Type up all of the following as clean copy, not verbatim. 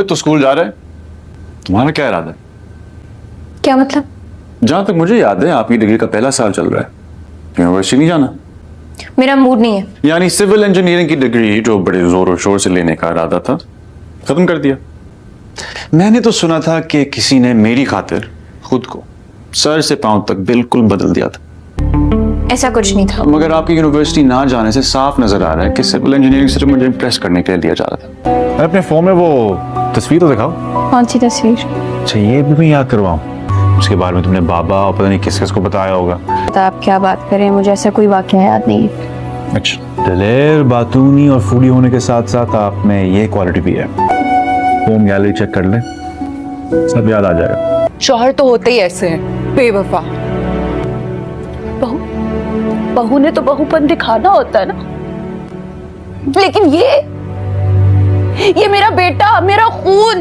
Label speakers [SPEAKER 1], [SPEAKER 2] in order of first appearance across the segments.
[SPEAKER 1] मोहित तो स्कूल जा रहा है, तुम्हारा क्या इरादा है?
[SPEAKER 2] क्या मतलब?
[SPEAKER 1] जहां तक मुझे याद है आपकी डिग्री का पहला साल चल रहा है, यूनिवर्सिटी नहीं जाना?
[SPEAKER 2] मेरा मूड नहीं है।
[SPEAKER 1] यानी सिविल इंजीनियरिंग की डिग्री जो बड़े जोर और शोर से लेने का इरादा था, खत्म कर दिया। मैंने तो सुना था कि किसी ने मेरी खातिर खुद को सर से पांव तक बिल्कुल बदल दिया था।
[SPEAKER 2] ऐसा कुछ नहीं था।
[SPEAKER 1] मगर आपकी यूनिवर्सिटी ना जाने से साफ नजर आ रहा है कि सिविल इंजीनियरिंग सिर्फ मुझे इम्प्रेस करने के लिए लिया जा रहा था।
[SPEAKER 3] अपने फोन में वो तस्वीर तो दिखाओ।
[SPEAKER 2] कौन सी तस्वीर?
[SPEAKER 3] अच्छा, ये भी मैं याद करवाऊं। उसके बारे में तुमने बाबा और पता नहीं किस किस को बताया होगा।
[SPEAKER 2] तो आप क्या बात करें, मुझे ऐसा कोई वाकया याद नहीं है।
[SPEAKER 1] अच्छा,
[SPEAKER 3] दलेर, बातूनी और फूडी होने के साथ साथ आप में ये क्वालिटी भी है। फोन गैलरी चेक कर ले, सब याद आ जाएगा।
[SPEAKER 4] शौहर तो होते ही ऐसे हैं, बेवफा। बहू ने तो बहूपन दिखाना होता है ना, लेकिन ये मेरा बेटा, मेरा खून,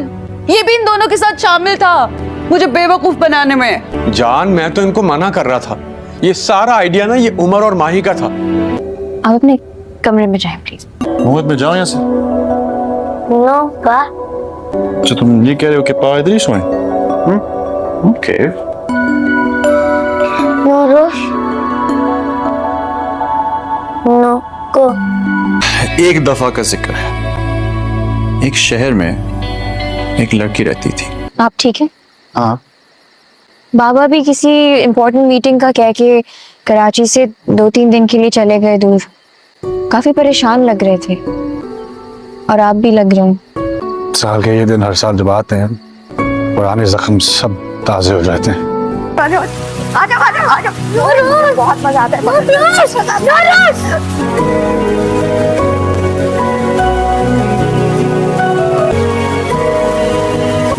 [SPEAKER 4] ये भी इन दोनों के साथ शामिल था मुझे बेवकूफ बनाने में।
[SPEAKER 5] जान, मैं तो इनको मना कर रहा था। ये सारा आइडिया ना ये उमर और माही का था।
[SPEAKER 2] आप अपने कमरे में जाएं प्लीज।
[SPEAKER 1] मोहित मैं जाऊं यहाँ से?
[SPEAKER 2] नो पा।
[SPEAKER 1] अच्छा, तुम ये कह रहे हो कि पापा इधर ही सोए? ओके।
[SPEAKER 2] नो रोश, नो को।
[SPEAKER 1] एक दफा का जिक्र है, एक शहर में एक लड़की रहती थी।
[SPEAKER 2] आप ठीक है?
[SPEAKER 1] हाँ।
[SPEAKER 2] बाबा भी किसी इम्पोर्टेंट मीटिंग का कह के कराची से 2-3 दिन के लिए चले गए दूर। काफी परेशान लग रहे थे और आप भी लग रहे हैं।
[SPEAKER 3] साल के ये दिन हर साल जब आते हैं, पुराने जख्म सब ताजे हो जाते हैं।
[SPEAKER 2] बहुत मजा आता है।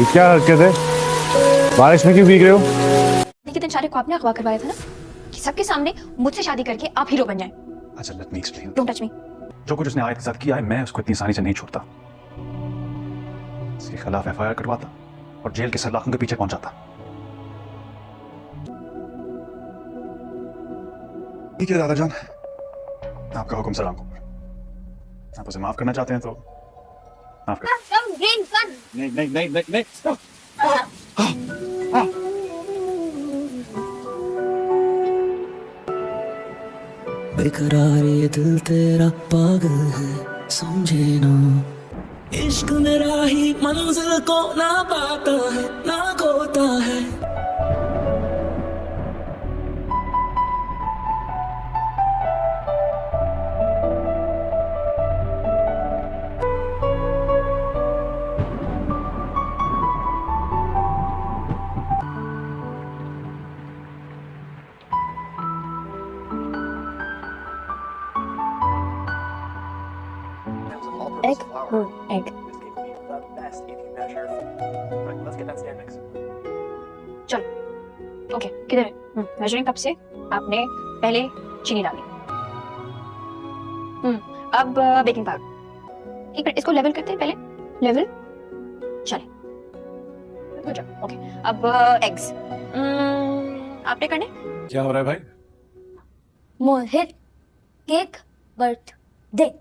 [SPEAKER 3] क्या हरकत है? बारिश में क्यों भीग रहे हो?
[SPEAKER 2] देखिए दिन शादी को आपने अगवा करवाया था ना कि सबके सामने मुझसे शादी करके आप हीरो बन जाएं।
[SPEAKER 3] अच्छा, let me explain.
[SPEAKER 2] Don't touch me.
[SPEAKER 3] जो कुछ उसने आयत के साथ किया है, मैं उसको इतनी आसानी से नहीं छोड़ता। इसके खिलाफ एफआईआर करवाता और जेल के सलाखों के पीछे पहुंचाता। ठीक है दादा जान, आपका हुक्म सलाम को। आप उसे माफ करना चाहते हैं तो माफ कर। नहीं नहीं नहीं नहीं नहीं, stop.
[SPEAKER 6] बेकरार ये दिल तेरा पागल है, समझे ना। इश्क मेरा ही मंजिल को ना पाता है, ना खोता है।
[SPEAKER 2] Egg? Egg. चलो, ओके, किधर है? मेजरिंग कप से आपने पहले चीनी डाली। अब बेकिंग पाउडर। एक मिनट, इसको लेवल करते हैं पहले। लेवल, चले। Good job, okay. अब एग्स आपने करने।
[SPEAKER 3] क्या हो रहा है भाई?
[SPEAKER 7] मोहित केक बर्थडे।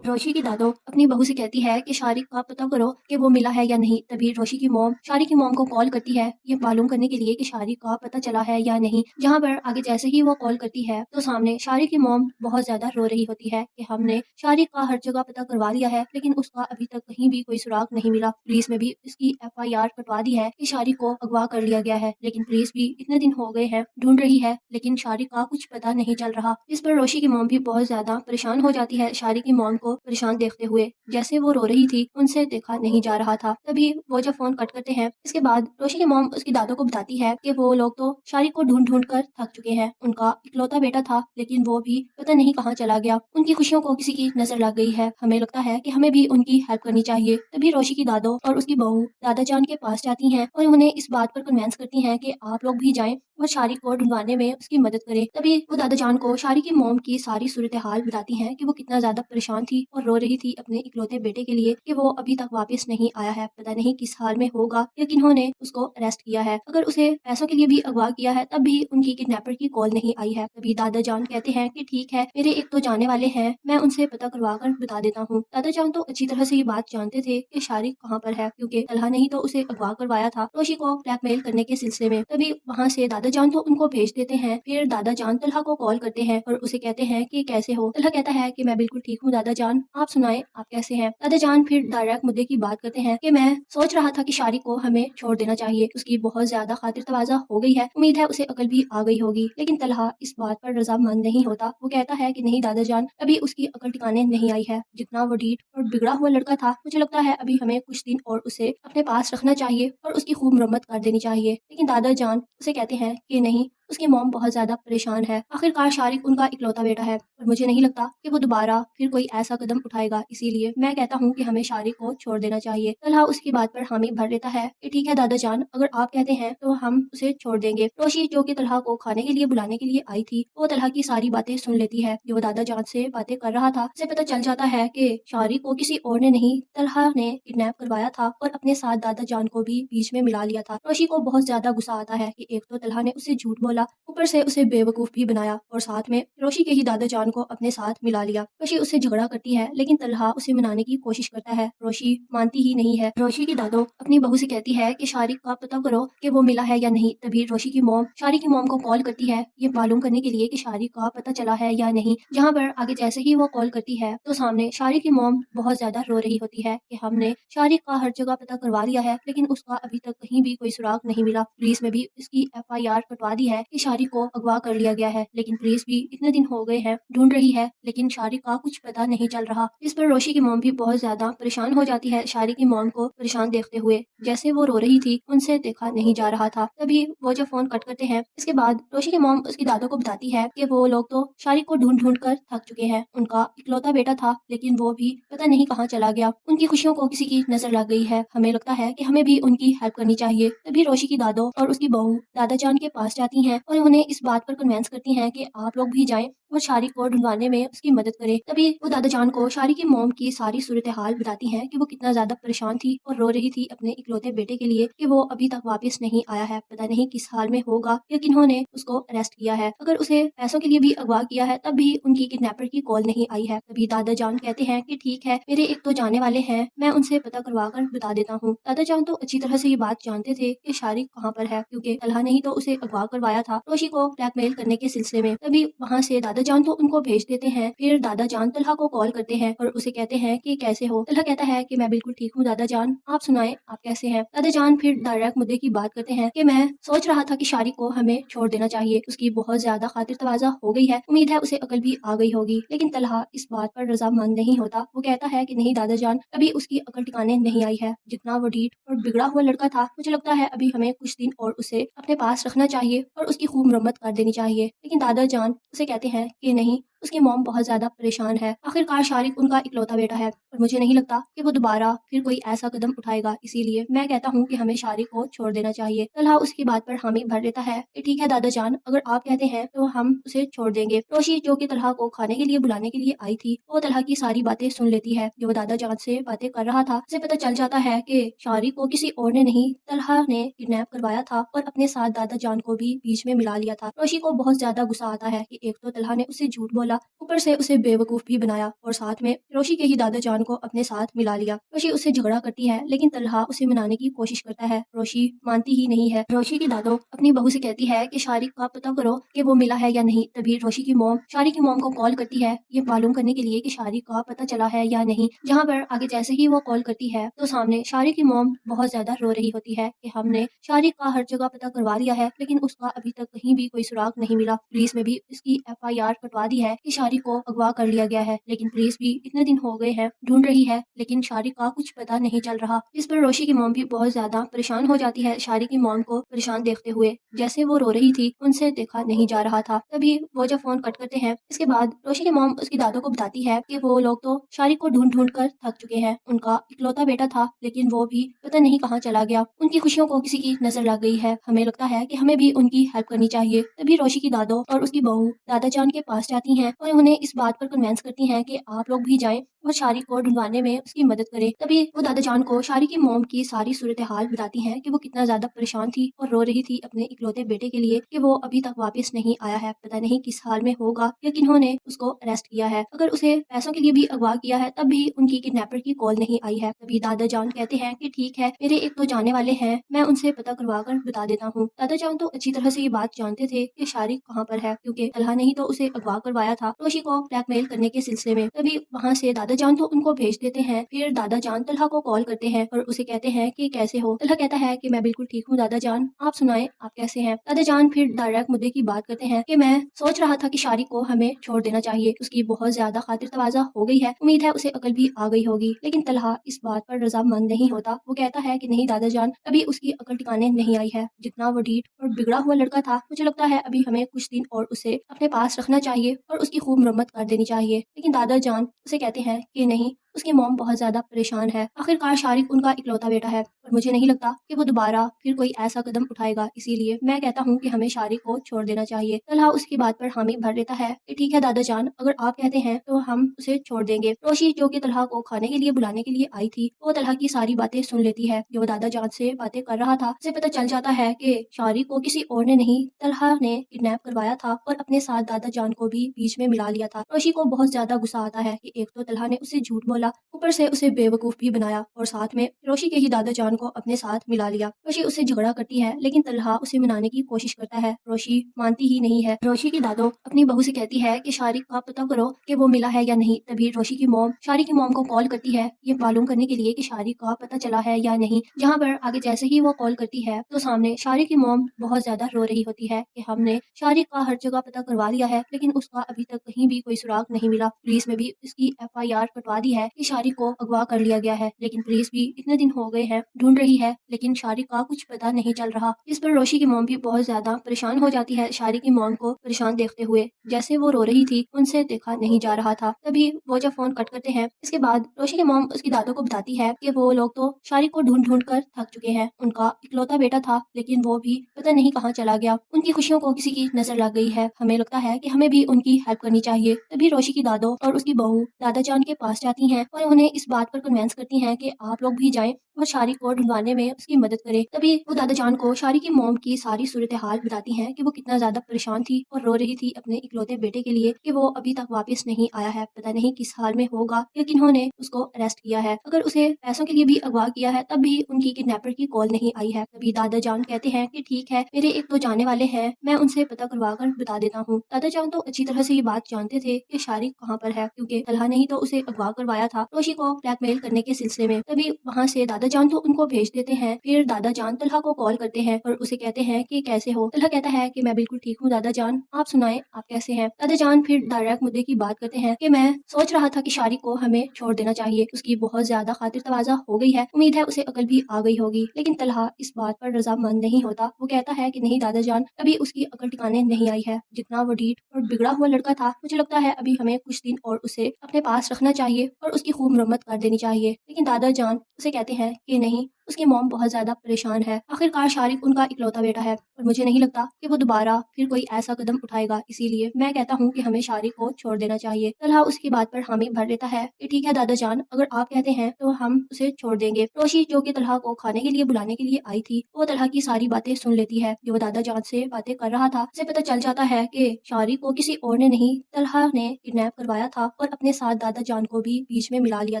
[SPEAKER 7] रोशी की दादो अपनी बहू से कहती है कि शारिक का पता करो कि वो मिला है या नहीं। तभी रोशी की मॉम शारिक की मॉम को कॉल करती है ये मालूम करने के लिए कि शारिक का पता चला है या नहीं। जहाँ पर आगे जैसे ही वो कॉल करती है तो सामने शारिक की मॉम बहुत ज्यादा रो रही होती है कि हमने शारिक का हर जगह पता करवा लिया है, लेकिन उसका अभी तक कहीं भी कोई सुराग नहीं मिला। पुलिस में भी इसकी FIR कटवा दी है कि शारिक को अगवा कर लिया गया है, लेकिन पुलिस भी इतने दिन हो गए हैं ढूंढ रही है, लेकिन शारिक का कुछ पता नहीं चल रहा। इस पर रोशी की मॉम भी बहुत ज्यादा परेशान हो जाती है। शारिक की मॉम को परेशान देखते हुए जैसे वो रो रही थी उनसे देखा नहीं जा रहा था। तभी वो जब फोन कट करते हैं, इसके बाद रोशी की मॉम उसकी दादों को बताती है कि वो लोग तो शारिक को ढूंढ ढूंढ कर थक चुके हैं। उनका इकलौता बेटा था, लेकिन वो भी पता नहीं कहाँ चला गया। उनकी खुशियों को किसी की नजर लग गई है। हमें लगता है कि हमें भी उनकी हेल्प करनी चाहिए। तभी रोशी की दादो और उसकी बहू दादा जान के पास जाती हैं और उन्हें इस बात पर कन्वेंस करती हैं कि आप लोग भी जाएं और शारिक को ढूंढवाने में उसकी मदद करें। तभी वो दादा जान को शारिक की मॉम की सारी सूरत हाल बताती हैं कि वो कितना ज्यादा परेशान थी थी और रो रही थी अपने इकलौते बेटे के लिए कि वो अभी तक वापस नहीं आया है, पता नहीं किस हाल में होगा या किन्होंने उसको अरेस्ट किया है। अगर उसे पैसों के लिए भी अगवा किया है तब भी उनकी किडनैपर की कॉल नहीं आई है। तभी दादा जान कहते हैं कि ठीक है, मेरे एक तो जाने वाले हैं, मैं उनसे पता करवा कर बता देता हूँ। दादा जान तो अच्छी तरह से ये बात जानते थे कि शारिक कहाँ पर है, क्योंकि तलहा ने ही तो उसे अगवा करवाया था रोशी को ब्लैकमेल करने के सिलसिले में। तभी वहाँ से दादा जान तो उनको भेज देते हैं। फिर दादा जान तलहा को कॉल करते हैं और उसे कहते हैं कि कैसे हो। तलहा कहता है कि मैं बिल्कुल ठीक हूँ दादा जान, आप सुनाएं आप कैसे हैं। दादा जान फिर डायरेक्ट मुद्दे की बात करते हैं कि मैं सोच रहा था कि शारिक को हमें छोड़ देना चाहिए, उसकी बहुत ज्यादा खातिर तवाजा हो गई है, उम्मीद है उसे अकल भी आ गई होगी। लेकिन तलहा इस बात पर रजामंद नहीं होता। वो कहता है कि नहीं दादा जान, अभी उसकी अकल ठिकाने नहीं आई है। जितना वो ढीठ और बिगड़ा हुआ लड़का था, मुझे लगता है अभी हमें कुछ दिन और उसे अपने पास रखना चाहिए और उसकी खूब मरम्मत कर देनी चाहिए। लेकिन दादा जान उसे कहते हैं कि नहीं, उसकी मॉम बहुत ज्यादा परेशान है। आखिरकार शारिक उनका इकलौता बेटा है और मुझे नहीं लगता कि वो दोबारा फिर कोई ऐसा कदम उठाएगा, इसीलिए मैं कहता हूँ कि हमें शारिक को छोड़ देना चाहिए। तलहा उसकी बात पर हामी भर लेता है कि ठीक है दादा जान, अगर आप कहते हैं तो हम उसे छोड़ देंगे। रोशी जो कि तलहा को खाने के लिए बुलाने के लिए आई थी, वो तलहा की सारी बातें सुन लेती है जो दादा जान से बातें कर रहा था। उसे पता चल जाता है कि शारिक को किसी और ने नहीं, तलहा ने किडनैप करवाया था और अपने साथ दादा जान को भी बीच में मिला लिया था। रोशी को बहुत ज्यादा गुस्सा आता है कि एक तो तलहा ने उसे झूठ बोला, ऊपर से उसे बेवकूफ भी बनाया और साथ में रोशी के ही दादा जान को अपने साथ मिला लिया। रोशी उससे झगड़ा करती है लेकिन तलहा उसे मनाने की कोशिश करता है। रोशी मानती ही नहीं है। रोशी की दादो अपनी बहू से कहती है कि शारिक का पता करो कि वो मिला है या नहीं। तभी रोशी की मॉम शारिक की मॉम को कॉल करती है ये मालूम करने के लिए कि शारिक का पता चला है या नहीं। जहाँ पर आगे जैसे ही वो कॉल करती है तो सामने शारिक की मॉम बहुत ज्यादा रो रही होती है कि हमने शारिक का हर जगह पता करवा लिया है लेकिन उसका अभी तक कहीं भी कोई सुराग नहीं मिला। पुलिस में भी इसकी FIR कटवा दी है कि शारिक को अगवा कर लिया गया है, लेकिन पुलिस भी इतने दिन हो गए हैं ढूंढ रही है लेकिन शारिक का कुछ पता नहीं चल रहा। इस पर रोशी की मॉम भी बहुत ज्यादा परेशान हो जाती है। शारिक की मॉम को परेशान देखते हुए जैसे वो रो रही थी उनसे देखा नहीं जा रहा था। तभी वो जो फोन कट करते हैं इसके बाद रोशी की मॉम उसकी दादो को बताती है कि वो लोग तो शारिक को ढूंढ ढूंढ कर थक चुके हैं। उनका इकलौता बेटा था लेकिन वो भी पता नहीं कहाँ चला गया। उनकी खुशियों को किसी की नजर लग गई है। हमें लगता है कि हमें भी उनकी हेल्प करनी चाहिए। तभी रोशी की दादो और उसकी बहू दादा जान के पास जाती हैं और उन्हें इस बात पर कन्वेंस करती हैं कि आप लोग भी जाएं और शारिक को ढूंढवाने में उसकी मदद करें। तभी वो दादा जान को शारिक की मॉम की सारी सूरत हाल बताती हैं कि वो कितना ज्यादा परेशान थी और रो रही थी अपने इकलौते बेटे के लिए कि वो अभी तक वापस नहीं आया है, पता नहीं किस हाल में होगा या किन्होंने उसको अरेस्ट किया है। अगर उसे पैसों के लिए भी अगवा किया है तब भी उनकी किडनैपर की कॉल नहीं आई है। तभी दादा जान कहते हैं कि ठीक है, मेरे एक तो जाने वाले हैं, मैं उनसे पता करवा कर बता देता हूँ। दादा जान तो अच्छी तरह से ये बात जानते थे कि शारिक कहाँ पर है, क्योंकि तलहा ने ही तो उसे अगवा करवाया था रोशी को ब्लैकमेल करने के सिलसिले में। तभी वहाँ से दादा जान तो उनको भेज देते हैं। फिर दादा जान तलहा को कॉल करते हैं और उसे कहते हैं कि कैसे हो। तलहा कहता है कि मैं बिल्कुल ठीक हूँ दादा जान, आप सुनाएं आप कैसे हैं। दादा जान फिर डायरेक्ट मुद्दे की बात करते हैं कि मैं सोच रहा था कि शारिक को हमें छोड़ देना चाहिए, उसकी बहुत ज्यादा खातिर तवाजा हो गई है, उम्मीद है उसे अकल भी आ गई होगी। लेकिन तलहा इस बात पर रजामंद नहीं होता। वो कहता है कि नहीं दादा जान, अभी उसकी अकल ठिकाने नहीं आई है। जितना वो ढीठ और बिगड़ा हुआ लड़का था, मुझे लगता है अभी हमें कुछ दिन और उसे अपने पास रखना चाहिए और उसकी खूब मरम्मत कर देनी चाहिए। लेकिन दादा जान उसे कहते हैं कि नहीं, उसकी मॉम बहुत ज्यादा परेशान है। आखिरकार शारिक उनका इकलौता बेटा है और मुझे नहीं लगता कि वो दोबारा फिर कोई ऐसा कदम उठाएगा, इसीलिए मैं कहता हूँ कि हमें शारिक को छोड़ देना चाहिए। तलहा उसकी बात पर हामी भर लेता है कि ठीक है दादा जान, अगर आप कहते हैं तो हम उसे छोड़ देंगे। रोशी जो कि तलहा को खाने के लिए बुलाने के लिए आई थी, वो तलहा की सारी बातें सुन लेती है जो दादा जान से बातें कर रहा था। उसे पता चल जाता है कि शारिक को किसी और ने नहीं, तलहा ने किडनैप करवाया था और अपने साथ दादा जान को भी बीच में मिला लिया था। रोशी को बहुत ज्यादा गुस्सा आता है कि एक तो तलहा ने उसे झूठ बोला, ऊपर से उसे बेवकूफ भी बनाया और साथ में रोशी के ही दादा जान को अपने साथ मिला लिया। रोशी उससे झगड़ा करती है लेकिन तलहा उसे मनाने की कोशिश करता है। रोशी मानती ही नहीं है। रोशी की दादो अपनी बहू से कहती है कि शारिक का पता करो कि वो मिला है या नहीं। तभी रोशी की मॉम शारिक की मॉम को कॉल करती है ये मालूम करने के लिए कि शारिक का पता चला है या नहीं। जहाँ पर आगे जैसे ही वो कॉल करती है तो सामने शारिक की मॉम बहुत ज्यादा रो रही होती है कि हमने शारिक का हर जगह पता करवा लिया है लेकिन उसका अभी तक कहीं भी कोई सुराग नहीं मिला। पुलिस में भी इसकी FIR कटवा दी है कि शारिक को अगवा कर लिया गया है, लेकिन पुलिस भी इतने दिन हो गए हैं ढूंढ रही है लेकिन शारिक का कुछ पता नहीं चल रहा। इस पर रोशी की मॉम भी बहुत ज्यादा परेशान हो जाती है। शारिक की मॉम को परेशान देखते हुए जैसे वो रो रही थी उनसे देखा नहीं जा रहा था। तभी वो जब फोन कट करते हैं इसके बाद रोशी की मॉम उसकी दादो को बताती है कि वो लोग तो शारिक को ढूंढ ढूंढ कर थक चुके हैं। उनका इकलौता बेटा था लेकिन वो भी पता नहीं कहाँ चला गया। उनकी खुशियों को किसी की नजर लग गई है। हमें लगता है कि हमें भी उनकी हेल्प करनी चाहिए। तभी रोशी की दादो और उसकी बहू दादा जान के पास जाती हैं हैं और उन्हें इस बात पर कन्विंस करती हैं कि आप लोग भी जाएं और शारिक को ढूंढवाने में उसकी मदद करें। तभी वो दादा जान को शारिक की मॉम की सारी सूरत हाल बताती हैं कि वो कितना ज्यादा परेशान थी और रो रही थी अपने इकलौते बेटे के लिए कि वो अभी तक वापस नहीं आया है, पता नहीं किस हाल में होगा या किन्होंने उसको अरेस्ट किया है। अगर उसे पैसों के लिए भी अगवा किया है तब भी उनकी किडनैपर की कॉल नहीं आई है। तभी दादा जान कहते हैं कि ठीक है, मेरे एक तो जाने वाले हैं, मैं उनसे पता करवा कर बता देता हूँ। दादा जान तो अच्छी तरह से ये बात जानते थे कि शारिक कहाँ पर है, क्योंकि तलहा ने ही तो उसे अगवा करवाया था रोशी को ब्लैकमेल करने के सिलसिले में। तभी वहाँ से दादा जान तो उनको भेज देते हैं। फिर दादा जान तलहा को कॉल करते हैं और उसे कहते हैं कि कैसे हो। तलहा कहता है कि मैं बिल्कुल ठीक हूँ दादा जान, आप सुनाएं आप कैसे हैं। दादा जान फिर डायरेक्ट मुद्दे की बात करते हैं कि मैं सोच रहा था कि शारिक को हमें छोड़ देना चाहिए, उसकी बहुत ज्यादा खातिर तवाजा हो गई है, उम्मीद है उसे अकल भी आ गई होगी। लेकिन तलहा इस बात पर रजामंद नहीं होता। वो कहता है कि नहीं दादा जान, अभी उसकी अकल ठिकाने नहीं आई है। जितना वो ढीठ और बिगड़ा हुआ लड़का था, मुझे लगता है अभी हमें कुछ दिन और उसे अपने पास रखना चाहिए और उसकी खूब मरम्मत कर देनी चाहिए। लेकिन दादा जान उसे कहते हैं कि नहीं, उसकी मॉम बहुत ज्यादा परेशान है, आखिरकार शारिक उनका इकलौता बेटा है और मुझे नहीं लगता कि वो दोबारा फिर कोई ऐसा कदम उठाएगा, इसीलिए मैं कहता हूँ कि हमें शारिक को छोड़ देना चाहिए। तलहा उसकी बात पर हामी भर लेता है कि ठीक है दादा जान, अगर आप कहते हैं तो हम उसे छोड़ देंगे। रोशी जो कि तलहा को खाने के लिए बुलाने के लिए आई थी, वो तलहा की सारी बातें सुन लेती है जो दादा जान से बातें कर रहा था। उसे पता चल जाता है कि शारिक को किसी और ने नहीं, तलहा ने किडनैप करवाया था और अपने साथ दादा जान को भी बीच में मिला लिया था। रोशी को बहुत ज्यादा गुस्सा आता है कि एक तो तलहा ने उसे झूठ बोला, ऊपर से उसे बेवकूफ भी बनाया और साथ में रोशी के ही दादा जान को अपने साथ मिला लिया। रोशी उससे झगड़ा करती है लेकिन तलहा उसे मनाने की कोशिश करता है। रोशी मानती ही नहीं है। रोशी की दादो अपनी बहू से कहती है कि शारिक का पता करो कि वो मिला है या नहीं। तभी रोशी की मॉम शारिक की मॉम को कॉल करती है ये मालूम करने के लिए कि शारिक का पता चला है या नहीं। जहाँ पर आगे जैसे ही वो कॉल करती है तो सामने शारिक की मॉम बहुत ज्यादा रो रही होती है कि हमने शारिक का हर जगह पता करवा लिया है लेकिन उसका अभी तक कहीं भी कोई सुराग नहीं मिला। पुलिस में भी इसकी FIR कटवा दी है कि शारिक को अगवा कर लिया गया है, लेकिन पुलिस भी इतने दिन हो गए हैं ढूंढ रही है लेकिन शारिक का कुछ पता नहीं चल रहा। इस पर रोशी की मॉम भी बहुत ज्यादा परेशान हो जाती है। शारिक की मॉम को परेशान देखते हुए जैसे वो रो रही थी उनसे देखा नहीं जा रहा था। तभी वो जब फोन कट करते हैं इसके बाद रोशी की मॉम उसकी दादों को बताती है कि वो लोग तो शारिक को ढूंढ ढूंढ कर थक चुके हैं, उनका इकलौता बेटा था लेकिन वो भी पता नहीं कहाँ चला गया, उनकी खुशियों को किसी की नजर लग गई है, हमें लगता है कि हमें भी उनकी हेल्प करनी चाहिए। तभी रोशी की दादो और उसकी बहू दादा जान के पास जाती हैं और उन्हें इस बात पर कन्विंस करती हैं कि आप लोग भी जाएं और शारिक को ढूंढवाने में उसकी मदद करें। तभी वो दादा जान को शारिक की मॉम की सारी सूरत हाल बताती हैं कि वो कितना ज्यादा परेशान थी और रो रही थी अपने इकलौते बेटे के लिए कि वो अभी तक वापस नहीं आया है, पता नहीं किस हाल में होगा या किन्होंने उसको अरेस्ट किया है। अगर उसे पैसों के लिए भी अगवा किया है तब भी उनकी किडनैपर की कॉल नहीं आई है। तभी दादा जान कहते हैं कि ठीक है, मेरे एक तो जाने वाले हैं, मैं उनसे पता करवा कर बता देता हूँ। दादा जान तो अच्छी तरह से ये बात जानते थे कि शारिक कहाँ पर है, क्योंकि तलहा ने ही तो उसे अगवा करवाया था रोशी को ब्लैकमेल करने के सिलसिले में। तभी वहाँ से दादा जान तो उनको भेज देते हैं। फिर दादा जान तलहा को कॉल करते हैं और उसे कहते हैं कि कैसे हो। तलहा कहता है कि मैं बिल्कुल ठीक हूँ दादा जान, आप सुनाएं आप कैसे हैं। दादा जान फिर डायरेक्ट मुद्दे की बात करते हैं कि मैं सोच रहा था कि शारिक को हमें छोड़ देना चाहिए, उसकी बहुत ज्यादा खातिर तवाजा हो गई है, उम्मीद है उसे अकल भी आ गई होगी। लेकिन तलहा इस बात पर रजामंद नहीं होता। वो कहता है कि नहीं दादा जान, अभी उसकी अकल ठिकाने नहीं आई है, जितना वो ढीठ और बिगड़ा हुआ लड़का था, मुझे लगता है अभी हमें कुछ दिन और उसे अपने पास रखना चाहिए और उसकी खूब मरम्मत कर देनी चाहिए। लेकिन दादा जान उसे कहते हैं कि नहीं, उसकी मॉम बहुत ज्यादा परेशान है, आखिरकार शारिक उनका इकलौता बेटा है और मुझे नहीं लगता कि वो दोबारा फिर कोई ऐसा कदम उठाएगा, इसीलिए मैं कहता हूँ कि हमें शारिक को छोड़ देना चाहिए। तलहा उसकी बात पर हामी भर लेता है कि ठीक है दादा जान, अगर आप कहते हैं तो हम उसे छोड़ देंगे। रोशी जो कि तलहा को खाने के लिए बुलाने के लिए आई थी, वो तलहा की सारी बातें सुन लेती है जो दादा जान से बातें कर रहा था। उसे पता चल जाता है कि शारिक को किसी और ने नहीं, तलहा ने किडनैप करवाया था और अपने साथ दादा जान को भी बीच में मिला लिया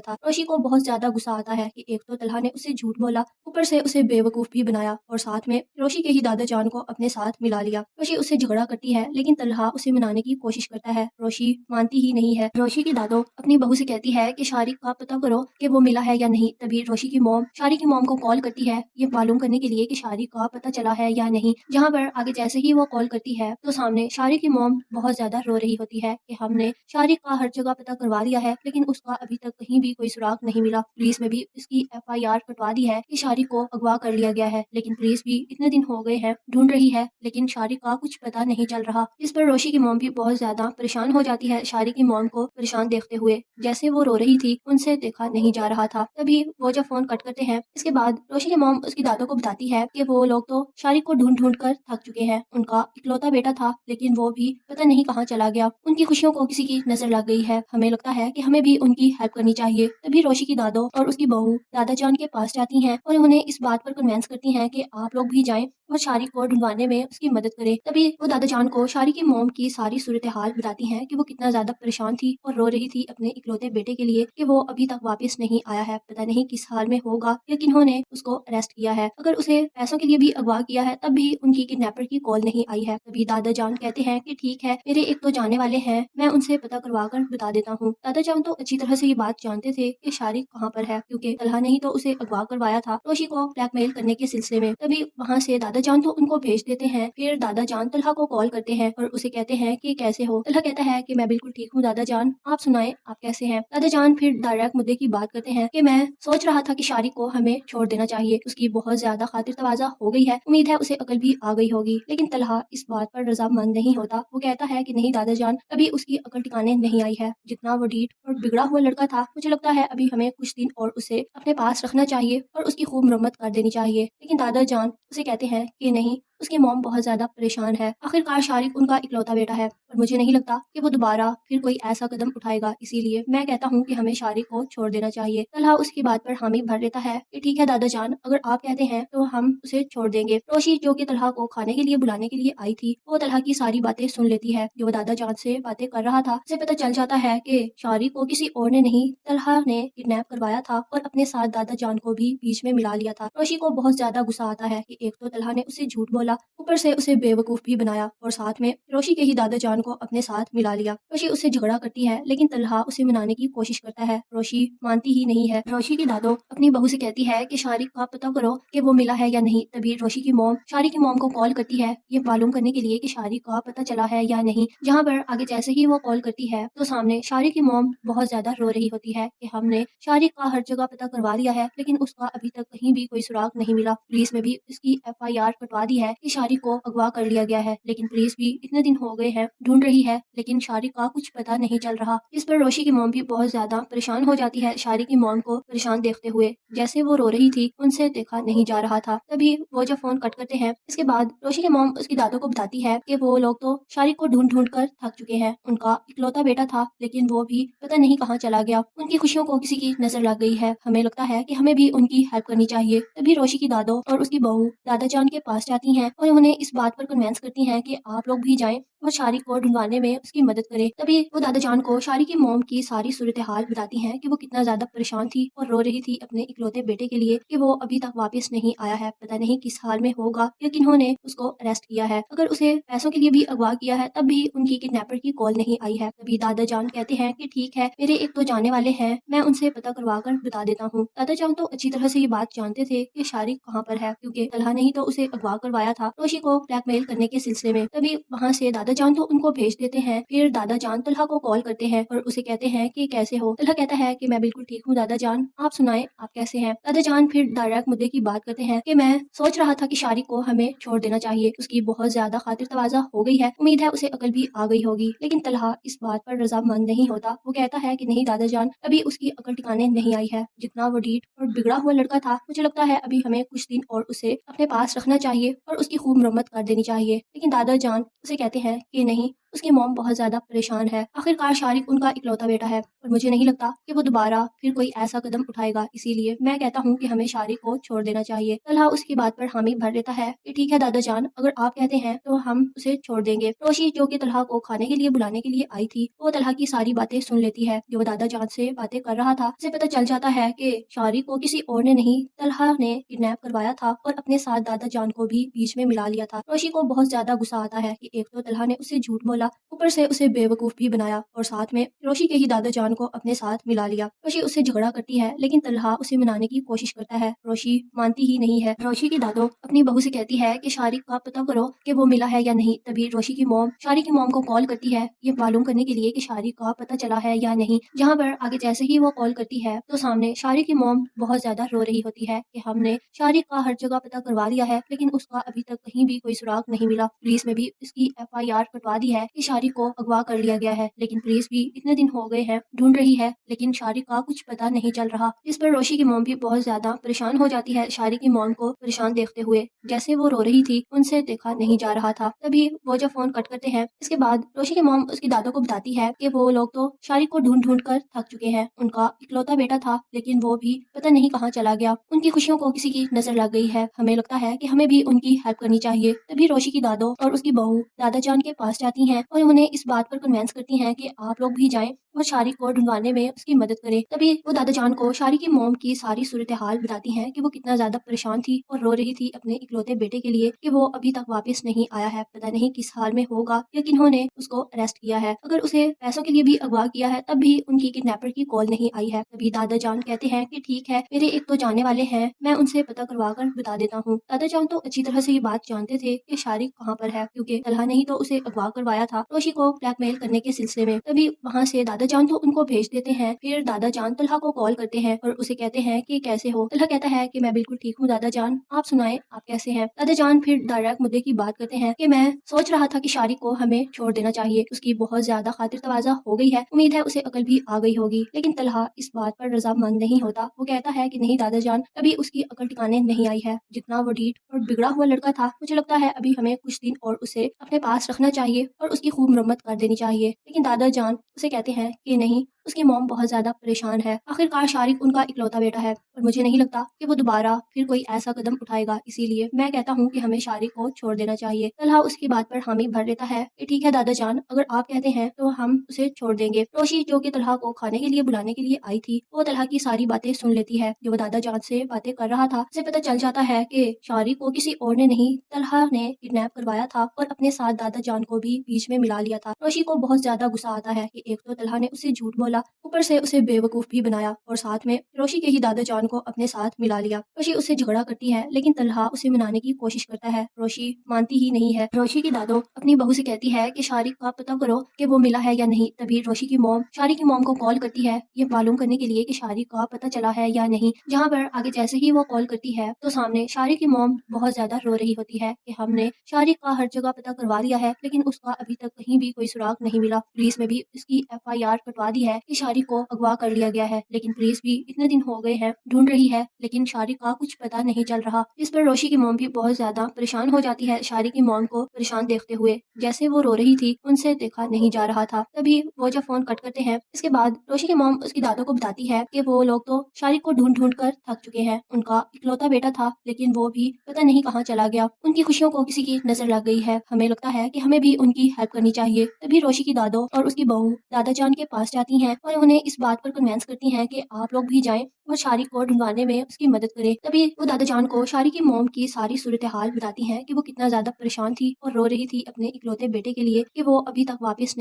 [SPEAKER 7] था। रोशी को बहुत ज्यादा गुस्सा आता है कि एक तो तलहा ने उसे झूठ बोला, ऊपर से उसे बेवकूफ भी बनाया और साथ में रोशी के ही दादा जान को अपने साथ मिला लिया। रोशी उससे झगड़ा करती है लेकिन तलहा उसे मनाने की कोशिश करता है। रोशी मानती ही नहीं है। रोशी की दादो अपनी बहू से कहती है कि शारिक का पता करो कि वो मिला है या नहीं। तभी रोशी की मॉम शारिक की मॉम को कॉल करती है ये मालूम करने के लिए कि शारिक का पता चला है या नहीं। जहाँ पर आगे जैसे ही वो कॉल करती है तो सामने शारिक की मॉम बहुत ज्यादा रो रही होती है कि हमने शारिक का हर जगह पता करवा लिया है लेकिन उसका अभी तक कहीं भी कोई सुराग नहीं मिला। पुलिस में भी इसकी FIR कटवा दी है कि शारिक को अगवा कर लिया गया है, लेकिन पुलिस भी इतने दिन हो गए हैं ढूंढ रही है, लेकिन शारिक का कुछ पता नहीं चल रहा। इस पर रोशी की मॉम भी बहुत ज्यादा परेशान हो जाती है। शारिक की मॉम को परेशान देखते हुए जैसे वो रो रही थी, उनसे देखा नहीं जा रहा था। तभी वो जब फोन कट करते हैं, इसके बाद रोशी की मॉम उसकी दादों को बताती है कि वो लोग तो शारिक को ढूंढ ढूंढ कर थक चुके हैं। उनका इकलौता बेटा था, लेकिन वो भी पता नहीं कहाँ चला गया। उनकी खुशियों को किसी की नजर लग गई है। हमें लगता है कि हमें भी उनकी हेल्प करनी चाहिए। तभी रोशी की दादो और उसकी बहू दादा जान के पास जाती हैं और उन्हें इस बात पर कन्वेंस करती हैं कि आप लोग भी जाएं और शारिक को ढूंढवाने में उसकी मदद करें। तभी वो दादा जान को शारिक की मॉम की सारी सूरत हाल बताती हैं कि वो कितना ज्यादा परेशान थी और रो रही थी अपने इकलौते बेटे के लिए कि वो अभी तक वापस नहीं आया है, पता नहीं किस हाल में होगा या किन्होंने उसको अरेस्ट किया है। अगर उसे पैसों के लिए भी अगवा किया है तब भी उनकी किडनैपर की कॉल नहीं आई है। तभी दादा जान कहते हैं कि ठीक है, मेरे एक तो जाने वाले हैं, मैं उनसे पता करवा कर बता देता हूँ। दादा जान तो अच्छी तरह से ये बात जानते थे कि शारिक कहाँ पर है, क्योंकि तलहा ने ही तो उसे अगवा करवाया था रोशी को ब्लैकमेल करने के सिलसिले में। तभी वहाँ से दादा जान तो उनको भेज देते हैं। फिर दादा जान तलहा को कॉल करते हैं और उसे कहते हैं कि कैसे हो। तलहा कहता है कि मैं बिल्कुल ठीक हूँ दादा जान, आप सुनाएं आप कैसे हैं। दादा जान फिर डायरेक्ट मुद्दे की बात करते हैं कि मैं सोच रहा था कि शारिक को हमें छोड़ देना चाहिए, उसकी बहुत ज्यादा खातिर तवाजा हो गई है, उम्मीद है उसे अकल भी आ गई होगी। लेकिन तलहा इस बात पर रजामंद नहीं होता। वो कहता है कि नहीं दादा जान, अभी उसकी अकल ठिकाने नहीं आई है। जितना वो ढीठ और बिगड़ा हुआ लड़का था, मुझे लगता है अभी हमें कुछ दिन और उसे अपने पास रखना चाहिए और उसकी खूब मरम्मत कर देनी चाहिए। लेकिन दादा जान उसे कहते हैं कि नहीं, उसकी मॉम बहुत ज्यादा परेशान है। आखिरकार शारिक उनका इकलौता बेटा है और मुझे नहीं लगता कि वो दोबारा फिर कोई ऐसा कदम उठाएगा, इसीलिए मैं कहता हूँ कि हमें शारिक को छोड़ देना चाहिए। तलहा उसकी बात पर हामी भर लेता है कि ठीक है दादा जान, अगर आप कहते हैं तो हम उसे छोड़ देंगे। रोशी जो कि तलहा को खाने के लिए बुलाने के लिए आई थी, वो तलहा की सारी बातें सुन लेती है जो दादा जान से बातें कर रहा था। उसे पता चल जाता है कि शारिक को किसी और ने नहीं, तलहा ने किडनैप करवाया था और अपने साथ दादा जान को भी बीच में मिला लिया था। रोशी को बहुत ज्यादा गुस्सा आता है कि एक तो तलहा ने उसे झूठ बोला, ऊपर से उसे बेवकूफ भी बनाया और साथ में रोशी के ही दादा जान को अपने साथ मिला लिया। रोशी उससे झगड़ा करती है, लेकिन तलहा उसे मनाने की कोशिश करता है। रोशी मानती ही नहीं है। रोशी की दादो अपनी बहू से कहती है कि शारिक का पता करो कि वो मिला है या नहीं। तभी रोशी की मॉम शारिक की मॉम को कॉल करती है ये मालूम करने के लिए कि शारिक का पता चला है या नहीं। जहाँ पर आगे जैसे ही वो कॉल करती है तो सामने शारिक की मॉम बहुत ज्यादा रो रही होती है कि हमने शारिक का हर जगह पता करवा लिया है, लेकिन उसका अभी तक कहीं भी कोई सुराग नहीं मिला। पुलिस में भी इसकी FIR कटवा दी है कि शारिक को अगवा कर लिया गया है, लेकिन पुलिस भी इतने दिन हो गए हैं ढूंढ रही है, लेकिन शारिक का कुछ पता नहीं चल रहा। इस पर रोशी की मॉम भी बहुत ज्यादा परेशान हो जाती है। शारिक की मॉम को परेशान देखते हुए जैसे वो रो रही थी, उनसे देखा नहीं जा रहा था। तभी वो जब फोन कट करते हैं, इसके बाद रोशी की मॉम उसकी दादों को बताती है कि वो लोग तो शारिक को ढूंढ ढूंढ कर थक चुके हैं। उनका इकलौता बेटा था, लेकिन वो भी पता नहीं कहाँ चला गया। उनकी खुशियों को किसी की नजर लग गई है। हमें लगता है कि हमें भी उनकी हेल्प करनी चाहिए। तभी रोशी की दादो और उसकी बहू दादा जान के पास जाती हैं और उन्हें इस बात पर कन्वेंस करती हैं कि आप लोग भी जाएं और शारिक को ढूंढवाने में उसकी मदद करें। तभी वो दादा जान को शारिक की मॉम की सारी सूरत हाल बताती हैं कि वो कितना ज्यादा परेशान थी और रो रही थी अपने इकलौते बेटे के लिए कि वो अभी तक वापस नहीं आया है, पता नहीं किस हाल में होगा या किन्होंने उसको अरेस्ट किया है। अगर उसे पैसों के लिए भी अगवा किया है तब भी उनकी किडनैपर की कॉल नहीं आई है। तभी दादा जान कहते हैं कि ठीक है, मेरे एक तो जाने वाले हैं, मैं उनसे पता करवा कर बता देता हूँ। दादा जान तो अच्छी तरह से ये बात जानते थे कि शारिक कहाँ पर है, क्योंकि तलहा ने ही तो उसे अगवा करवाया था रोशी को ब्लैकमेल करने के सिलसिले में। तभी वहाँ से दादा जान तो उनको भेज देते हैं। फिर दादा जान तलहा को कॉल करते हैं और उसे कहते हैं कि कैसे हो। तलहा कहता है कि मैं बिल्कुल ठीक हूँ दादा जान, आप सुनाएं आप कैसे हैं। दादा जान फिर डायरेक्ट मुद्दे की बात करते हैं कि मैं सोच रहा था कि शारिक को हमें छोड़ देना चाहिए, उसकी बहुत ज्यादा खातिर तवाजा हो गई है, उम्मीद है उसे अकल भी आ गई होगी। लेकिन तलहा इस बात पर रजामंद नहीं होता। वो कहता है कि नहीं दादा जान, अभी उसकी अकल ठिकाने नहीं आई है। जितना वो ढीठ और बिगड़ा हुआ लड़का था, मुझे लगता है अभी हमें कुछ दिन और उसे अपने पास रखना चाहिए और उसकी खूब मरम्मत कर देनी चाहिए। लेकिन दादा जान उसे कहते हैं कि नहीं, उसकी मॉम बहुत ज्यादा परेशान है। आखिरकार शारिक उनका इकलौता बेटा है और मुझे नहीं लगता कि वो दोबारा फिर कोई ऐसा कदम उठाएगा, इसीलिए मैं कहता हूँ कि हमें शारिक को छोड़ देना चाहिए। तलहा उसकी बात पर हामी भर लेता है कि ठीक है दादा जान, अगर आप कहते हैं तो हम उसे छोड़ देंगे। रोशी जो कि तलहा को खाने के लिए बुलाने के लिए आई थी, वो तलहा की सारी बातें सुन लेती है जो दादा जान से बातें कर रहा था। उसे पता चल जाता है कि शारिक को किसी और ने नहीं, तलहा ने किडनैप करवाया था और अपने साथ दादा जान को भी बीच में मिला लिया था। रोशी को बहुत ज्यादा गुस्सा आता है कि एक तो तलहा ने उसे झूठ बोला, बोला, ऊपर से उसे बेवकूफ़ भी बनाया और साथ में रोशी के ही दादा जान को अपने साथ मिला लिया। रोशी उससे झगड़ा करती है लेकिन तलहा उसे मनाने की कोशिश करता है। रोशी मानती ही नहीं है। रोशी की दादो अपनी बहू से कहती है कि शारिक का पता करो कि वो मिला है या नहीं। तभी रोशी की मॉम शारिक की मॉम को कॉल करती है ये मालूम करने के लिए कि शारिक का पता चला है या नहीं। जहाँ पर आगे जैसे ही वो कॉल करती है तो सामने शारिक की मॉम बहुत ज्यादा रो रही होती है कि हमने शारिक का हर जगह पता करवा लिया है लेकिन उसका अभी तक कहीं भी कोई सुराग नहीं मिला। पुलिस में भी इसकी FIR कटवा दी है कि शारिक को अगवा कर लिया गया है, लेकिन पुलिस भी इतने दिन हो गए हैं ढूंढ रही है लेकिन शारिक का कुछ पता नहीं चल रहा। इस पर रोशी की मॉम भी बहुत ज्यादा परेशान हो जाती है। शारिक की मॉम को परेशान देखते हुए जैसे वो रो रही थी उनसे देखा नहीं जा रहा था। तभी वो जब फोन कट करते हैं इसके बाद रोशी की मॉम उसकी दादों को बताती है कि वो लोग तो शारिक को ढूंढ ढूंढ कर थक चुके हैं। उनका इकलौता बेटा था लेकिन वो भी पता नहीं कहाँ चला गया। उनकी खुशियों को किसी की नजर लग गई है। हमें लगता है कि हमें भी उनकी हेल्प करनी चाहिए। तभी रोशी की दादो और उसकी बहू दादा जान के पास जाती हैं और उन्हें इस बात पर कन्विंस करती हैं कि आप लोग भी जाएं और शारिक को ढूंढवाने में उसकी मदद करें। तभी वो दादा जान को शारिक की मॉम की सारी सूरत हाल बताती हैं कि वो कितना ज्यादा परेशान थी और रो रही थी अपने इकलौते बेटे के लिए कि वो अभी तक वापस नहीं आया है, पता नहीं किस हाल में होगा या किन्होंने उसको अरेस्ट किया है। अगर उसे पैसों के लिए भी अगवा किया है तब भी उनकी किडनैपर की कॉल नहीं आई है। तभी दादा जान कहते हैं कि ठीक है, मेरे एक तो जाने वाले हैं, मैं उनसे पता करवा कर बता देता हूँ। दादा जान तो अच्छी तरह से ये बात जानते थे कि शारिक कहाँ पर है, क्योंकि तलहा ने ही तो उसे अगवा करवाया था रोशी को ब्लैकमेल करने के सिलसिले में। तभी वहाँ से दादा जान तो उनको भेज देते हैं। फिर दादा जान तलहा को कॉल करते हैं और उसे कहते हैं कि कैसे हो। तलहा कहता है कि मैं बिल्कुल ठीक हूँ दादा जान, आप सुनाएं आप कैसे हैं। दादा जान फिर डायरेक्ट मुद्दे की बात करते हैं कि मैं सोच रहा था कि शारिक को हमें छोड़ देना चाहिए, उसकी बहुत ज्यादा खातिर तवाजा हो गई है, उम्मीद है उसे अकल भी आ गई होगी। लेकिन तलहा इस बात पर रजामंद नहीं होता। वो कहता है कि नहीं दादा जान, अभी उसकी अकल ठिकाने नहीं आई है। जितना वो ढीठ और बिगड़ा हुआ लड़का था, मुझे लगता है अभी हमें कुछ दिन और उसे अपने पास रखना चाहिए और उसकी खूब मरम्मत कर देनी चाहिए। लेकिन दादा जान उसे कहते हैं कि नहीं, उसकी मॉम बहुत ज्यादा परेशान है। आखिरकार शारिक उनका इकलौता बेटा है और मुझे नहीं लगता कि वो दोबारा फिर कोई ऐसा कदम उठाएगा, इसीलिए मैं कहता हूँ कि हमें शारिक को छोड़ देना चाहिए। तलहा उसकी बात पर हामी भर लेता है कि ठीक है दादा जान, अगर आप कहते हैं तो हम उसे छोड़ देंगे। रोशी जो कि तलहा को खाने के लिए बुलाने के लिए आई थी, वो तलहा की सारी बातें सुन लेती है जो वो दादा जान से बातें कर रहा था। उसे पता चल जाता है कि शारिक को किसी और ने नहीं, तलहा ने किडनैप करवाया था और अपने साथ दादा जान को भी बीच में मिला लिया था। रोशी को बहुत ज्यादा गुस्सा आता है कि एक तो तलहा ने उसे झूठ बोला, ऊपर से उसे बेवकूफ भी बनाया और साथ में रोशी के ही दादा जान को अपने साथ मिला लिया। रोशी उससे झगड़ा करती है लेकिन तलहा उसे मनाने की कोशिश करता है। रोशी मानती ही नहीं है। रोशी की दादो अपनी बहू से कहती है कि शारिक का पता करो कि वो मिला है या नहीं। तभी रोशी की मॉम शारिक की मॉम को कॉल करती है ये मालूम करने के लिए कि शारिक का पता चला है या नहीं। जहाँ पर आगे जैसे ही वो कॉल करती है तो सामने शारिक की मॉम बहुत ज्यादा रो रही होती है कि हमने शारिक का हर जगह पता करवा लिया है लेकिन उसका अभी तक कहीं भी कोई सुराग नहीं मिला। पुलिस में भी इसकी FIR कटवा दी है कि शारिक को अगवा कर लिया गया है, लेकिन पुलिस भी इतने दिन हो गए हैं ढूंढ रही है लेकिन शारिक का कुछ पता नहीं चल रहा। इस पर रोशी की मॉम भी बहुत ज्यादा परेशान हो जाती है। शारिक की मॉम को परेशान देखते हुए जैसे वो रो रही थी उनसे देखा नहीं जा रहा था। तभी वो जब फोन कट करते हैं इसके बाद रोशी की मॉम उसकी दादों को बताती है कि वो लोग तो शारिक को ढूंढ ढूंढ कर थक चुके हैं। उनका इकलौता बेटा था लेकिन वो भी पता नहीं कहाँ चला गया। उनकी खुशियों को किसी की नजर लग गई है। हमें लगता है कि हमें भी उनकी हेल्प करनी चाहिए। तभी रोशी की दादो और उसकी बहू दादा जान के पास जाती हैं और उन्हें इस बात पर कन्विंस करती हैं कि आप लोग भी जाएं और शारिक को ढूंढवाने में उसकी मदद करें। तभी वो दादा जान को शारिक की मॉम की सारी सूरत हाल बताती हैं कि वो कितना ज्यादा परेशान थी और रो रही थी अपने इकलौते बेटे के लिए कि वो अभी तक वापस नहीं